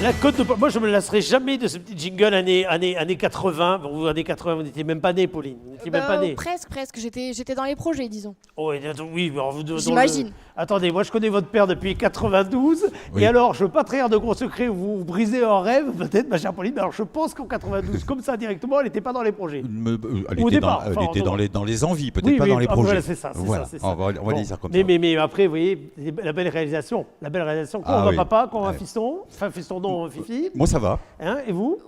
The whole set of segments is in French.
La côte de... Moi, je me lasserai jamais de ce petit jingle années 80. Bon, vous, années 80, vous n'étiez même pas née, Pauline. Vous n'étiez même pas née. Presque. J'étais dans les projets, disons. Oh, oui, alors vous... J'imagine. Attendez, moi, je connais votre père depuis 92. Oui. Et alors, je ne veux pas trahir de gros secrets, vous brisez un rêve, peut-être, ma chère Pauline. Mais alors, je pense qu'en 92, comme ça, directement, elle n'était pas dans les projets. Elle était dans les envies, peut-être pas dans les projets. Voilà, c'est ça. Voilà. C'est ça. On va dire ça comme ça. Mais après, vous voyez, la belle réalisation. Quand on va papa, quand on va fiston. Enfin, fiston, non, fifi. Moi, ça va. Hein, et vous?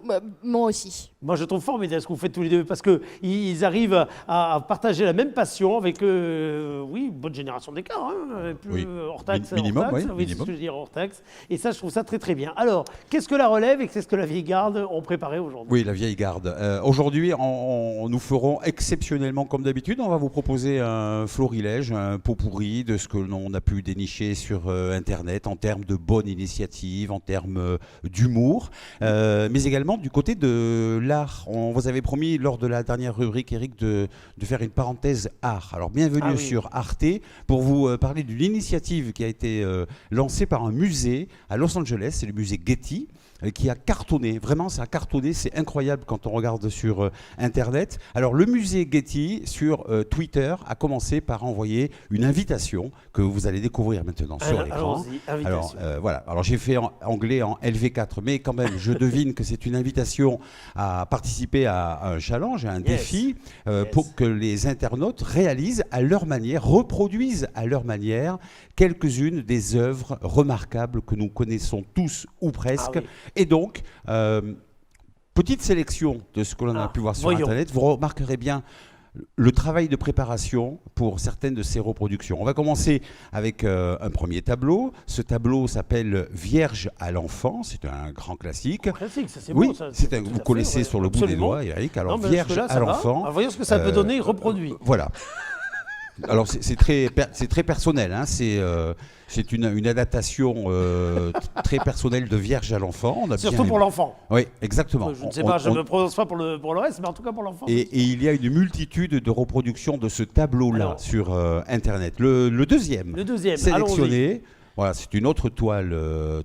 Moi aussi. Moi, je trouve formidable ce que vous faites tous les deux, parce qu'ils arrivent à partager la même passion avec, une bonne génération d'écart, hein, plus hors taxe. Minimum, c'est ce que je dis, hors taxe. Et ça, je trouve ça très très bien. Alors, qu'est-ce que la relève et qu'est-ce que la vieille garde ont préparé aujourd'hui? Oui, la vieille garde. Aujourd'hui, nous ferons exceptionnellement comme d'habitude, on va vous proposer un florilège, un pot pourri de ce que l'on a pu dénicher sur Internet en termes de bonnes initiatives, en termes d'humour, mais également du côté de l'art. On vous avait promis lors de la dernière rubrique, Eric, de faire une parenthèse art. Alors bienvenue sur Arte pour vous parler d'une initiative qui a été lancée par un musée à Los Angeles, c'est le musée Getty, qui a cartonné. Vraiment, ça a cartonné. C'est incroyable quand on regarde sur Internet. Alors, le musée Getty, sur Twitter, a commencé par envoyer une invitation que vous allez découvrir maintenant sur l'écran. Alors, voilà. Alors, j'ai fait en anglais en LV4, mais quand même, je devine que c'est une invitation à participer à un challenge, à un défi, pour que les internautes réalisent à leur manière, reproduisent à leur manière quelques-unes des œuvres remarquables que nous connaissons tous ou presque. Et donc, petite sélection de ce que l'on a pu voir sur Internet. Vous remarquerez bien le travail de préparation pour certaines de ces reproductions. On va commencer avec un premier tableau. Ce tableau s'appelle Vierge à l'enfant. C'est un grand classique. Classique, ça c'est beau. Ça, vous connaissez sur le bout des doigts, Eric. Alors, Vierge à l'enfant. Voyons ce que ça peut donner, reproduit. Voilà. Alors c'est très personnel, hein. C'est une adaptation très personnelle de Vierge à l'enfant. Surtout pour l'enfant. Oui, exactement. Je ne sais pas, je ne me prononce pas pour le reste, mais en tout cas pour l'enfant. Et il y a une multitude de reproductions de ce tableau-là sur Internet. Le deuxième sélectionné. Voilà, c'est une autre toile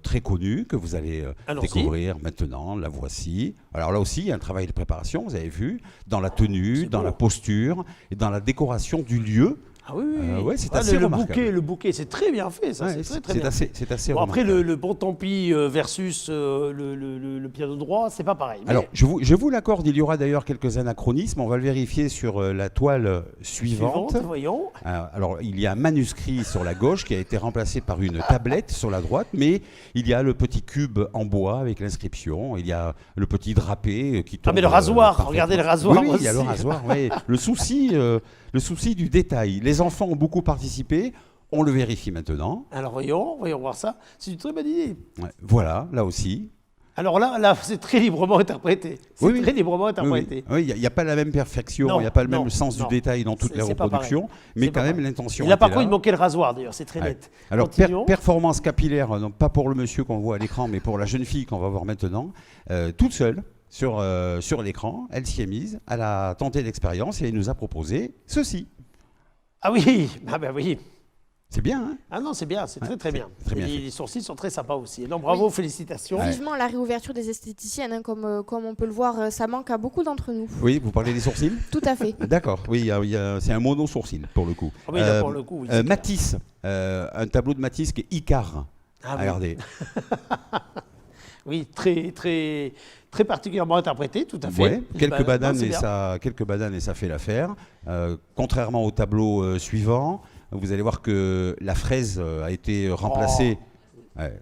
très connue que vous allez découvrir maintenant. La voici. Alors là aussi, il y a un travail de préparation, vous avez vu, dans la tenue, dans la posture et dans la décoration du lieu. Ah oui, c'est assez remarquable. Le bouquet, c'est très bien fait, ça. Ouais, c'est très bien. C'est assez après, remarquable. le bon tant pis versus le piano droit, c'est pas pareil. Alors, je vous l'accorde, il y aura d'ailleurs quelques anachronismes. On va le vérifier sur la toile suivante. Voyons. Alors, il y a un manuscrit sur la gauche qui a été remplacé par une tablette sur la droite, mais il y a le petit cube en bois avec l'inscription. Il y a le petit drapé qui tombe. Ah, mais le rasoir, regardez le rasoir. Oui, il y a le rasoir. Oui. Le souci du détail. Les enfants ont beaucoup participé. On le vérifie maintenant. Alors voyons voir ça. C'est une très bonne idée. Ouais, voilà, là aussi. Alors là, c'est très librement interprété. Très librement interprété. Oui, il n'y a pas la même perfection, il n'y a pas le même sens du détail dans toutes les reproductions, mais quand même l'intention. Et là, par contre, il manquait le rasoir, d'ailleurs, c'est très net. Alors, performance capillaire, non pas pour le monsieur qu'on voit à l'écran, mais pour la jeune fille qu'on va voir maintenant, toute seule. Sur l'écran, elle s'y est mise, elle a tenté l'expérience et elle nous a proposé ceci. Ah oui, oui. C'est bien, hein? Ah non, c'est bien, c'est très bien. Très bien les sourcils sont très sympas aussi. Donc bravo, félicitations. Vivement la réouverture des esthéticiennes, hein, comme on peut le voir, ça manque à beaucoup d'entre nous. Oui, vous parlez des sourcils? Tout à fait. D'accord, oui, c'est un mono-sourcil pour le coup. Ah oui, pour le coup, oui. Matisse, un tableau de Matisse qui est Icare. Regardez. Oui, très particulièrement interprété, tout à fait. Ouais, quelques bananes et ça fait l'affaire. Contrairement au tableau suivant, vous allez voir que la fraise a été remplacée.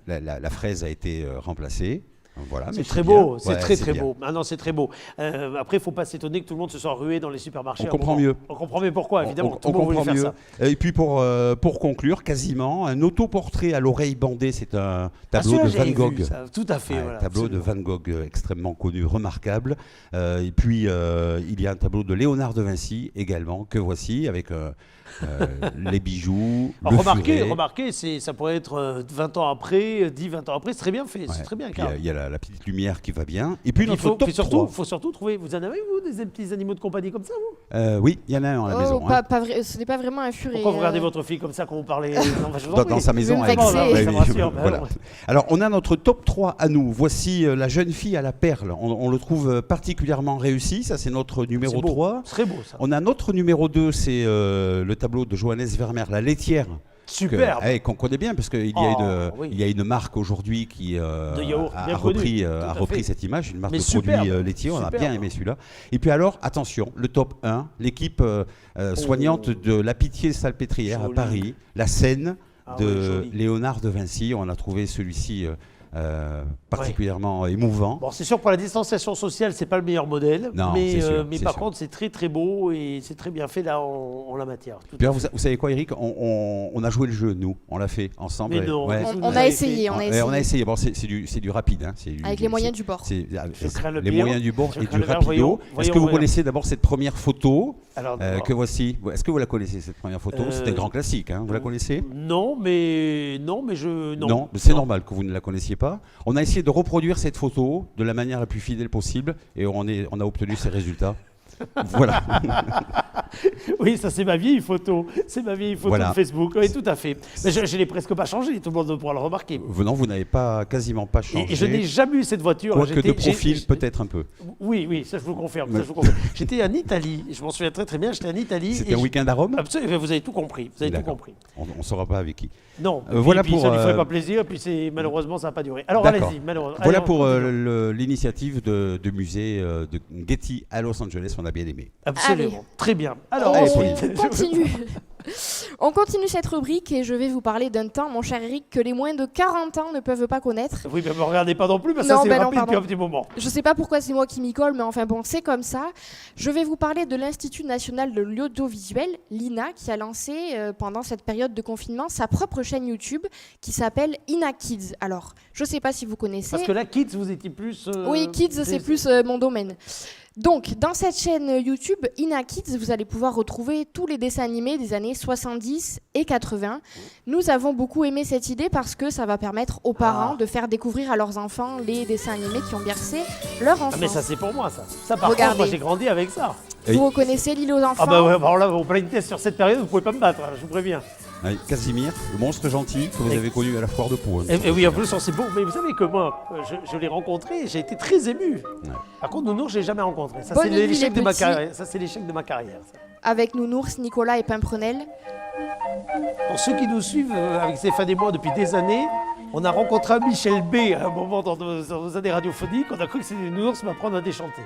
La fraise a été remplacée. Voilà, c'est très beau, c'est très beau. Ah non, c'est très beau. Après, il ne faut pas s'étonner que tout le monde se soit rué dans les supermarchés. On comprend mieux. On comprend mieux pourquoi, évidemment. On comprend mieux. Ça. Et puis pour conclure, quasiment, un autoportrait à l'oreille bandée, c'est un tableau de Van Gogh. Tout à fait. Voilà, tableau absolument. De Van Gogh extrêmement connu, remarquable. Et puis, il y a un tableau de Léonard de Vinci également, que voici, avec les bijoux, remarquez, ça pourrait être 20 ans après, 10-20 ans après, c'est très bien fait. C'est très bien. Il y a la petite lumière qui va bien. Et puis Il notre faut, top 3. faut surtout trouver. Vous en avez, vous, des petits animaux de compagnie comme ça, vous? Oui, il y en a un à la maison. Ce n'est pas vraiment un furet. Pourquoi vous regardez votre fille comme ça quand vous parlez? Non, je vous en Dans prie. sa maison. me elle- vexer. Ouais, Ça me oui, rassure, voilà. ouais. Alors, on a notre top 3 à nous. Voici la jeune fille à la perle. On le trouve particulièrement réussi. Ça, c'est notre numéro C'est beau. 3. Très beau, ça. On a notre numéro 2, c'est le tableau de Johannes Vermeer, La laitière. Superbe. Qu'on connaît bien, parce qu'il y, oui. il y a une marque aujourd'hui qui De yaourt, a bien repris, connue. a Tout à repris fait. cette image, une marque Mais de superbe. produits laitiers. On a Superbe. bien aimé celui-là. Et puis alors, attention, le top 1, l'équipe soignante de la Pitié-Salpêtrière à Joli. Paris, la scène Ah de oui, joli. Léonard de Vinci. On a trouvé celui-ci particulièrement émouvant. Bon, c'est sûr, pour la distanciation sociale, c'est pas le meilleur modèle. Non, mais c'est sûr, mais c'est par sûr. contre, c'est très très beau et c'est très bien fait là en la matière. Tout Puis à alors, fait. vous savez quoi, Eric, on a joué le jeu, nous. On l'a fait ensemble. Mais non, Ouais. qu'est-ce que vous On a avez essayé, fait on a Ouais, essayé. on a essayé. Bon, c'est du rapide. Hein. Avec les moyens du bord. Je crains le les pire. moyens du bord Je et crains du le pire. rapido. Voyons, Est-ce voyons, que vous voyons. connaissez d'abord cette première photo Alors, d'abord. que voici? Est-ce que vous la connaissez, cette première photo? C'était un grand classique. Hein. Vous la connaissez? Non, mais je Non, mais c'est normal que vous ne la connaissiez pas. On a essayé de reproduire cette photo de la manière la plus fidèle possible et on a obtenu ces résultats. Voilà. Oui, ça c'est ma vieille photo. C'est ma vieille photo Voilà. de Facebook. Oui, tout à fait. Mais je l'ai presque pas changé. Tout le monde pourra le remarquer. Venant, vous n'avez quasiment pas changé. Et je n'ai jamais eu cette voiture. Quoique de J'étais- profil, j'ai- peut-être un peu. Oui, ça je vous confirme. Ouais. ça, je vous confirme. J'étais en Italie. Je m'en souviens très très bien. J'étais en Italie. C'était et un week-end à Rome? Absolument, vous avez tout compris. Vous avez tout D'accord. compris. On ne saura pas avec qui. Non. Voilà puis pour, ça ne lui ferait pas plaisir. Puis malheureusement ça n'a pas duré. Alors D'accord. allez-y. Malheureusement. Voilà Allez, pour on continue. l'initiative de musée de Getty à Los Angeles. On a bien aimé. Absolument. Très bien. Alors Allez, ensuite, Pauline. On continue. On continue cette rubrique et je vais vous parler d'un temps, mon cher Eric, que les moins de 40 ans ne peuvent pas connaître. Oui, mais me regardez pas non plus parce que Non, ça c'est ben non, rapide depuis pardon. un petit moment. Je ne sais pas pourquoi c'est moi qui m'y colle, mais enfin bon, c'est comme ça. Je vais vous parler de l'Institut national de l'audiovisuel, l'INA, qui a lancé pendant cette période de confinement sa propre chaîne YouTube qui s'appelle INA Kids. Alors, je ne sais pas si vous connaissez. Parce que là, Kids, vous étiez plus. Oui, Kids, c'est plus mon domaine. Donc, dans cette chaîne YouTube, Ina Kids, vous allez pouvoir retrouver tous les dessins animés des années 70 et 80. Nous avons beaucoup aimé cette idée parce que ça va permettre aux parents de faire découvrir à leurs enfants les dessins animés qui ont bercé leur Ah, enfance. mais ça, c'est pour moi, ça. Ça, par Regardez. contre, moi, j'ai grandi avec ça. Vous reconnaissez l'île aux enfants? Ah, bah ouais, alors là, vos plein de tests sur cette période, vous pouvez pas me battre, hein, je vous préviens. Ouais, Casimir, le monstre gentil que vous avez connu à la foire de Pau. hein. Et oui, en plus, on sait beau. Mais vous savez que moi, je l'ai rencontré, j'ai été très ému. Par contre, Nounours, je l'ai jamais rencontré. Ça, Bonne c'est nuit, l'échec les de ma petits. carrière. Ça, c'est l'échec de ma carrière. ça. Avec Nounours, Nicolas et Pimprenel. Pour ceux qui nous suivent avec Stéphane et moi depuis des années, on a rencontré un Michel B à un moment dans nos années radiophoniques. On a cru que c'était des Nounours m'apprendre à déchanter.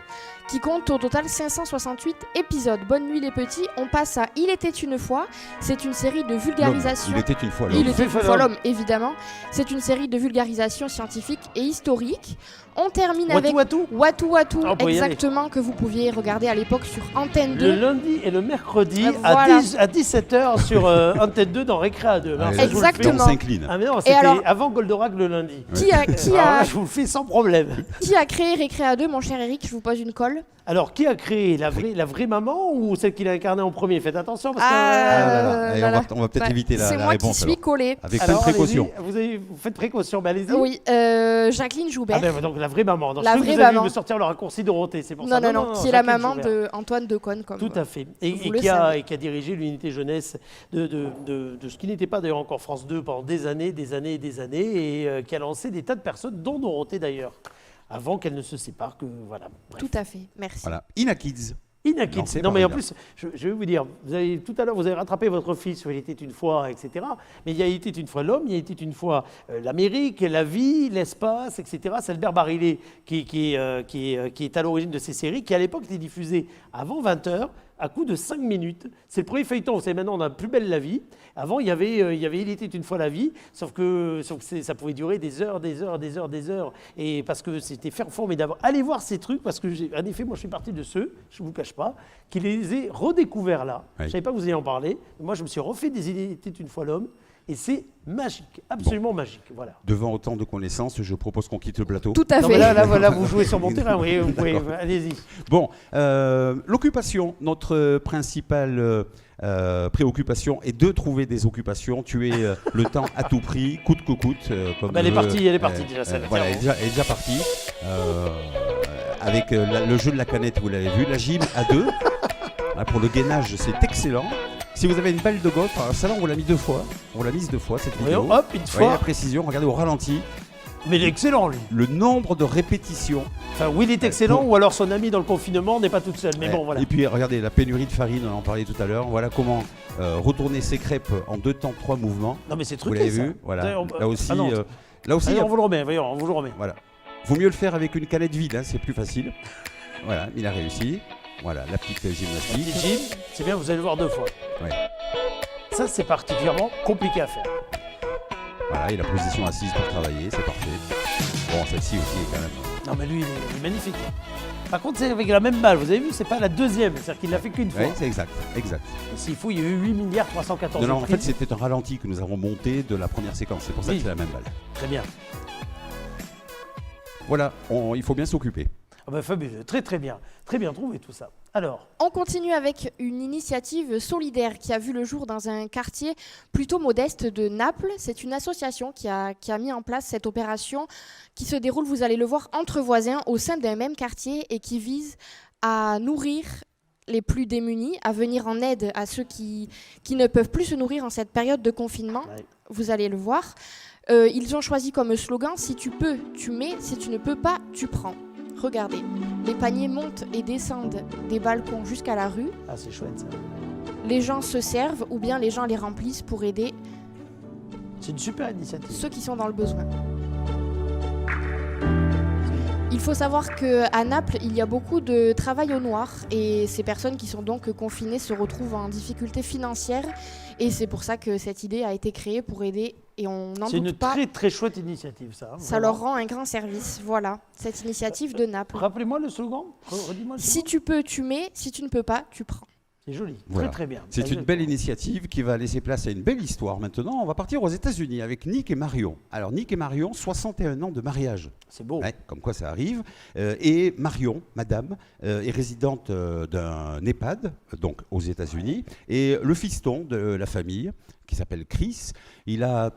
Qui compte au total 568 épisodes. Bonne nuit les petits, on passe à Il était une fois. C'est une série de vulgarisation. Il était une fois Il l'homme. était une Voilà. fois l'homme, évidemment. C'est une série de vulgarisation scientifique et historique. On termine avec Watou. Watu Watu, Ah, on peut y aller. exactement, que vous pouviez regarder à l'époque sur Antenne 2. Le lundi et le mercredi Voilà. à 17h sur Antenne 2 dans Récréa 2. Alors, ça, je vous le fais. Exactement. On s'incline. Ah mais non, c'était alors- avant Goldorak le lundi. Qui a, Alors là, je vous le fais sans problème. qui a créé Récréa 2, mon cher Eric? Je vous pose une colle. Alors, qui a créé la vraie maman ou celle qui l'a incarnée en premier? Faites attention parce que... là. Et là, on va- là. on va peut-être Ouais, éviter la C'est moi qui réponse, suis alors. collée. Avec plein de Alors, précautions. allez-y, vous faites précaution, mais allez-y. Oui, Jacqueline Joubert. Ah ben donc la vraie maman. Donc, La je crois que vraie vous avez maman. me sortir le raccourci Dorothée, c'est pour non, ça. non, non, qui est la Jacqueline maman Joubert. d'Antoine Decaune. Comme Tout à fait. Et vous le qui a savez. dirigé l'unité jeunesse de ce qui n'était pas d'ailleurs encore France 2 pendant des années et qui a lancé des tas de personnes, dont Dorothée d'ailleurs, avant qu'elle ne se sépare. Que, voilà. Bref. Tout à fait, merci. Voilà. Ina Kids. Inacquis. Lancé Non, par mais en Ina. plus, je vais vous dire, tout à l'heure, vous avez rattrapé votre fils sur Il était une fois, etc. Mais il y a été une fois l'homme, il y a été une fois l'Amérique, la vie, l'espace, etc. C'est Albert Barillet qui est à l'origine de ces séries, qui à l'époque était diffusée avant 20h, à coup de 5 minutes. C'est le premier feuilleton. Vous savez, maintenant, on a Plus belle la vie. Avant, il y avait Il était une fois la vie, sauf que ça pouvait durer des heures. Et parce que c'était formidable. Allez voir ces trucs, parce que, en effet, moi, je suis parti de ceux, je ne vous cache pas, qui les ai redécouverts là. Oui. Je ne savais pas que vous ayez en parlé. Moi, je me suis refait des Il était une fois l'homme. Et c'est magique, absolument magique. Voilà. Devant autant de connaissances, je propose qu'on quitte le plateau. Tout à Non, fait. mais là, voilà, vous jouez sur mon terrain. Oui, allez-y. Bon, l'occupation, notre principal préoccupation est de trouver des occupations, tuer le temps à tout prix, coûte que coûte. Comme elle est partie déjà, celle-là. Voilà, elle est déjà partie. Avec le jeu de la canette, vous l'avez vu, la gym à deux. Pour le gainage, c'est excellent. Si vous avez une balle de golf, alors ça là, on l'a mis 2 fois. On l'a mise 2 fois cette vidéo. Voyons, hop, une Voyez fois. la précision, regardez au ralenti. Mais il est excellent, lui. Le nombre de répétitions. Enfin, oui, il est excellent, ou alors son ami dans le confinement n'est pas toute seule. Mais bon, voilà. Et puis regardez la pénurie de farine, on en parlait tout à l'heure. Voilà comment retourner ses crêpes en 2 temps, 3 mouvements. Non, mais c'est Vous truqué, l'avez ça. vu, voilà. On- Là aussi, Ah non. Allez, on vous le remet, voyons, on vous le remet. voilà. Vaut mieux le faire avec une canette vide, hein, c'est plus facile. Voilà, il a réussi. Voilà, la petite gymnastique. Petit gym, c'est bien, vous allez le voir 2 fois. Ouais. Ça, c'est particulièrement compliqué à faire. Voilà, et la position assise pour travailler, c'est parfait. Bon, celle-ci aussi est quand même. Non, mais lui, il est magnifique. Par contre, c'est avec la même balle, vous avez vu, c'est pas la deuxième, c'est-à-dire qu'il l'a fait qu'une fois. Oui, c'est exact, exact. Et s'il faut, il y a eu 8 milliards 314 Non, non, en fait, prises. c'était un ralenti que nous avons monté de la première séquence. C'est pour ça Oui. que c'est la même balle. Très bien. Voilà, il faut bien s'occuper. Ah bah, fabuleux, très bien trouvé tout ça. Alors, On continue avec une initiative solidaire qui a vu le jour dans un quartier plutôt modeste de Naples. C'est une association qui a mis en place cette opération qui se déroule, vous allez le voir, entre voisins au sein d'un même quartier et qui vise à nourrir les plus démunis, à venir en aide à ceux qui ne peuvent plus se nourrir en cette période de confinement. ouais. Vous allez le voir. Ils ont choisi comme slogan « Si tu peux, tu mets. Si tu ne peux pas, tu prends ». Regardez, les paniers montent et descendent des balcons jusqu'à la rue. Ah, c'est chouette ça. Les gens se servent ou bien les gens les remplissent pour aider C'est une super initiative. ceux qui sont dans le besoin. Il faut savoir qu'à Naples, il y a beaucoup de travail au noir et ces personnes qui sont donc confinées se retrouvent en difficulté financière et c'est pour ça que cette idée a été créée pour aider et on n'en C'est une doute pas. très chouette initiative ça. Ça leur rend un grand service. Voilà, cette initiative de Naples. Rappelez-moi le slogan. Redis-moi le Si slogan. tu peux, tu mets. Si tu ne peux pas, tu prends. C'est joli. Voilà. Très bien. C'est une belle initiative qui va laisser place à une belle histoire. Maintenant, on va partir aux États-Unis avec Nick et Marion. Alors, Nick et Marion, 61 ans de mariage. C'est beau. Ouais, comme quoi ça arrive. Et Marion, madame, est résidente d'un EHPAD, donc aux États-Unis. Et le fiston de la famille, qui s'appelle Chris, il a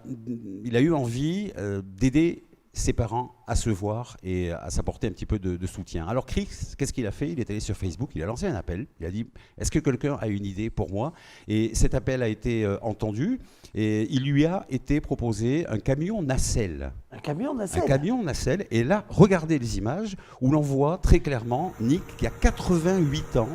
eu envie d'aider ses parents à se voir et à s'apporter un petit peu de soutien. Alors Chris, qu'est-ce qu'il a fait? Il est allé sur Facebook, il a lancé un appel, il a dit « Est-ce que quelqu'un a une idée pour moi ?» Et cet appel a été entendu et il lui a été proposé un camion nacelle. Un camion nacelle. Un camion nacelle. Et là, regardez les images où l'on voit très clairement Nick qui a 88 ans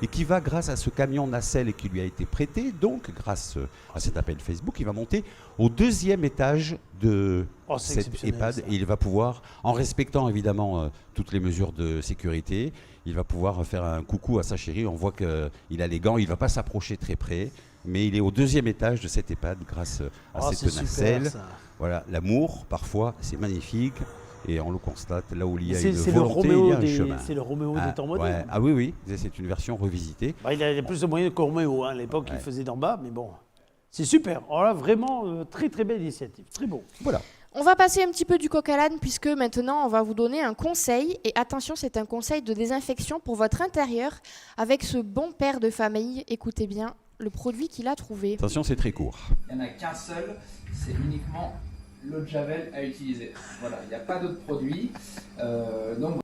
et qui va, grâce à ce camion nacelle qui lui a été prêté, donc grâce à cet appel Facebook, il va monter au 2e étage de Oh, c'est cet exceptionnel, EHPAD ça. et il va pouvoir, en respectant évidemment toutes les mesures de sécurité, il va pouvoir faire un coucou à sa chérie. On voit qu'il a les gants, il ne va pas s'approcher très près, mais il est au 2e étage de cet EHPAD grâce à Oh, c'est cette super, nacelle. ça. Voilà, l'amour, parfois, c'est magnifique. Et on le constate, là où il y a C'est une le volonté, il y Roméo a un des, chemin. c'est le Roméo des temps Ouais. modernes. Ah oui, oui, c'est une version revisitée. Bah, il a plus de moyens que Roméo. À l'époque, il Ouais. faisait d'en bas, mais bon. C'est super. Alors là, vraiment, très belle initiative. Très beau. Voilà. On va passer un petit peu du coq à l'âne puisque maintenant on va vous donner un conseil. Et attention, c'est un conseil de désinfection pour votre intérieur avec ce bon père de famille. Écoutez bien le produit qu'il a trouvé. Attention, c'est très court. Il n'y en a qu'un seul, c'est uniquement l'eau de Javel à utiliser. Voilà, il n'y a pas d'autres produits. Donc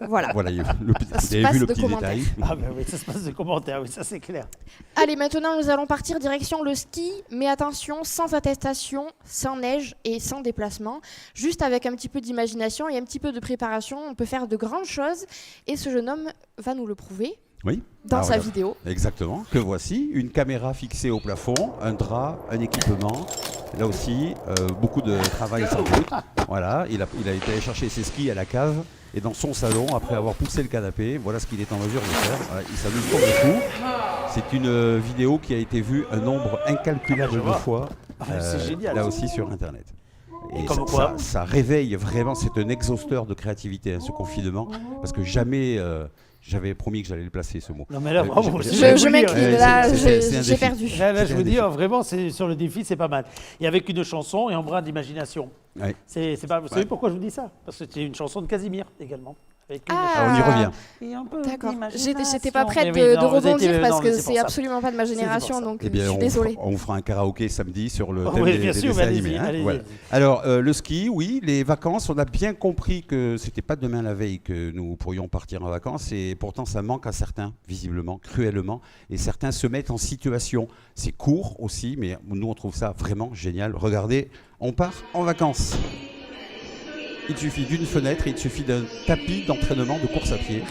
Voilà. Voilà, vous se avez passe vu le de petit commentaires. détail. Ah ben oui, ça se passe de commentaires, oui, ça c'est clair. Allez, maintenant nous allons partir direction le ski, mais attention, sans attestation, sans neige et sans déplacement. Juste avec un petit peu d'imagination et un petit peu de préparation, on peut faire de grandes choses. Et ce jeune homme va nous le prouver Oui. dans Alors, sa regarde. vidéo. Exactement. Que voici, une caméra fixée au plafond, un drap, un équipement. Là aussi, beaucoup de travail sans doute. Voilà, il a été allé chercher ses skis à la cave. Et dans son salon, après avoir poussé le canapé, voilà ce qu'il est en mesure de faire. Voilà, il s'amuse comme un fou. C'est une vidéo qui a été vue un nombre incalculable Ah, je de vois. fois. Ah, c'est génial. Là aussi sur Internet. Et Comme ça, quoi. ça réveille vraiment, c'est un exhausteur de créativité, hein, ce confinement. Parce que jamais, j'avais promis que j'allais le placer, ce mot. Non mais là, bravo. j'ai- c'est Je, bien je vous dire. m'incline, Ouais, là, c'est un j'ai défi. perdu. Là, je C'était vous un dis, défi. vraiment, sur le défi, c'est pas mal. Et avec une chanson et un brin d'imagination. Ouais. C'est pas, vous savez pourquoi je vous dis ça? Parce que c'est une chanson de Casimir également. Avec une on y revient. et un peu D'accord. d'imagination. J'étais pas prête Mais oui, de non, vous rebondir étiez- parce non, mais que c'est pour c'est ça. absolument pas de ma génération, pour ça. donc Eh bien, je suis désolée. on fera un karaoké samedi sur le Oh, thème oui, des bien sûr, dessins allez-y, animés. hein. allez-y, Voilà. allez-y. Alors, le ski, oui, les vacances, on a bien compris que c'était pas demain la veille que nous pourrions partir en vacances, et pourtant ça manque à certains, visiblement, cruellement, et certains se mettent en situation. C'est court aussi, mais nous on trouve ça vraiment génial. Regardez, on part en vacances. Il suffit d'une fenêtre, il suffit d'un tapis d'entraînement de course à pied.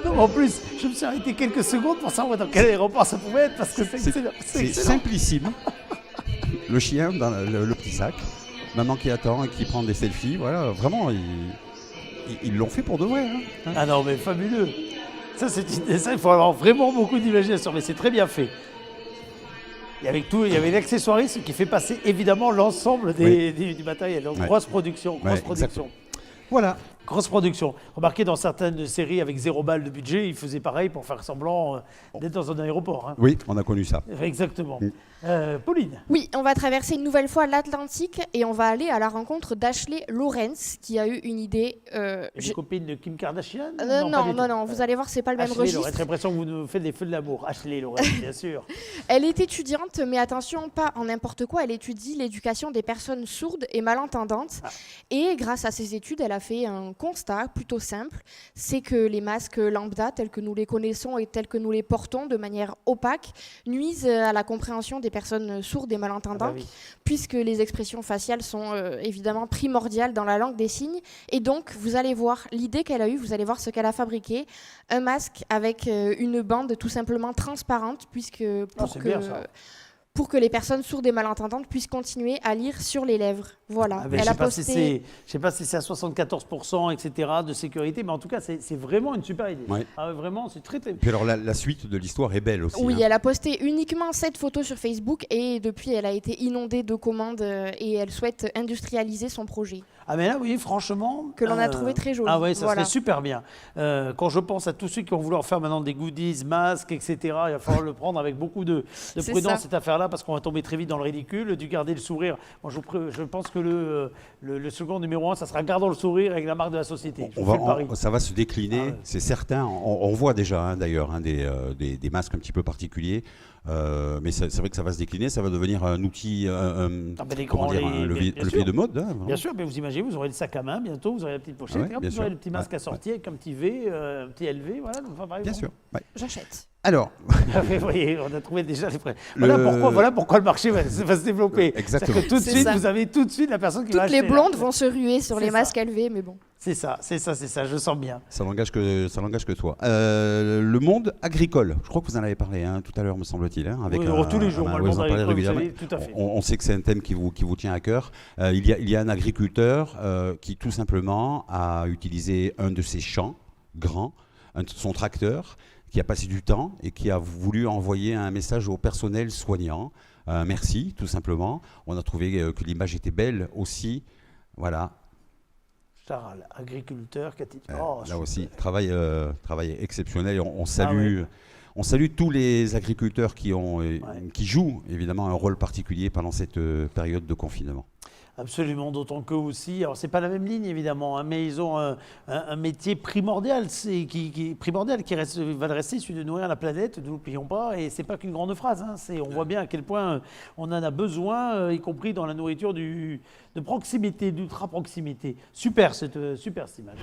Non, en plus, je me suis arrêté quelques secondes pour savoir dans quel aéroport ça pouvait être, parce que c'est excellent. C'est excellent. simplissime. Le chien dans le petit sac, maman qui attend et qui prend des selfies. Voilà, vraiment, ils l'ont fait pour de vrai. Hein. Ah non, mais fabuleux. Ça, il faut avoir vraiment beaucoup d'imagination, mais c'est très bien fait. Et avec tout, il y avait l'accessoiriste qui fait passer évidemment l'ensemble du matériel. Donc, Ouais. grosse production, grosse Ouais, production. exactement. Voilà. Grosse production. Remarquez, dans certaines séries avec 0 balle de budget, ils faisaient pareil pour faire semblant d'être dans un aéroport. Hein. Oui, on a connu ça. Exactement. Mm. Pauline. Oui, on va traverser une nouvelle fois l'Atlantique et on va aller à la rencontre d'Ashley Lawrence qui a eu une idée. Une copine de Kim Kardashian Non, vous allez voir, c'est pas le même Ashley, registre. j'ai l'impression que vous nous faites des feux de l'amour. Ashley, Lorraine, bien sûr. Elle est étudiante, mais attention, pas en n'importe quoi. Elle étudie l'éducation des personnes sourdes et malentendantes. Ah. Et grâce à ses études, elle a fait un constat plutôt simple. C'est que les masques lambda, tels que nous les connaissons et tels que nous les portons de manière opaque, nuisent à la compréhension des personnes sourdes et malentendantes, Ah bah oui. puisque les expressions faciales sont évidemment primordiales dans la langue des signes. Et donc, vous allez voir l'idée qu'elle a eue, vous allez voir ce qu'elle a fabriqué. Un masque avec une bande tout simplement transparente, puisque c'est bien, ça. pour que les personnes sourdes et malentendantes puissent continuer à lire sur les lèvres. Voilà. Ah ben, Elle je a ne posté. sais pas si c'est à 74%, etc., de sécurité, mais en tout cas, c'est vraiment une super idée. Ouais. Ah, vraiment, c'est très, très... Puis alors, la suite de l'histoire est belle aussi. Oui, hein. elle a posté uniquement 7 photos sur Facebook et depuis, elle a été inondée de commandes et elle souhaite industrialiser son projet. Ah mais là, oui, franchement... Que l'on a trouvé très joli. Ah ouais, ça Voilà. serait super bien. Quand je pense à tous ceux qui vont vouloir faire maintenant des goodies, masques, etc., il va falloir le prendre avec beaucoup de C'est prudence, ça. cette affaire-là, parce qu'on va tomber très vite dans le ridicule, dû garder le sourire. Moi, je pense que le second numéro 1, ça sera gardons le sourire avec la marque de la société. Je vous fais le pari. Ça va se décliner, Ah ouais. c'est certain. On voit déjà hein, d'ailleurs hein, des masques un petit peu particuliers, mais c'est vrai que ça va se décliner, ça va devenir un outil, Ah ben, les comment grands, dire, un levier, bien levier sûr. de mode. Hein, vraiment. Bien sûr, mais vous imaginez, vous aurez le sac à main bientôt, vous aurez la petite pochette, Ouais, et hop, bien vous aurez sûr. le petit masque Ouais, à sortir avec un petit V, un petit LV, voilà. Enfin, par Bien exemple. sûr. ouais. J'achète. Alors, Vous voyez, on a trouvé déjà les prêts. Voilà pourquoi le marché va se développer. Exactement. C'est-à-dire que tout de C'est suite, ça. vous avez tout de suite la personne qui va Toutes acheter. les blondes vont se ruer sur C'est les ça. masques LV, mais bon. C'est ça, je sens bien. ça n'engage que toi. Le monde agricole, je crois que vous en avez parlé hein, tout à l'heure, me semble-t-il. Hein, avec Oui, tous les jours, moi, le vous monde en parlez agricole, régulièrement. vous savez, tout à fait. On sait que c'est un thème qui vous tient à cœur. Il y a un agriculteur qui tout simplement a utilisé un de ses champs grands, son tracteur, qui a passé du temps et qui a voulu envoyer un message au personnel soignant. Merci, tout simplement. On a trouvé que l'image était belle aussi. Voilà. Charles, agriculteur, Cathy. Là aussi, travail exceptionnel. Et on salue tous les agriculteurs qui jouent évidemment un rôle particulier pendant cette période de confinement. Absolument, d'autant qu'eux aussi, alors c'est pas la même ligne évidemment, hein, mais ils ont un métier primordial, qui va le rester, celui de nourrir la planète, ne l'oublions pas, et c'est pas qu'une grande phrase, hein, on voit bien à quel point on en a besoin, y compris dans la nourriture de proximité, d'ultra proximité. Super cette image.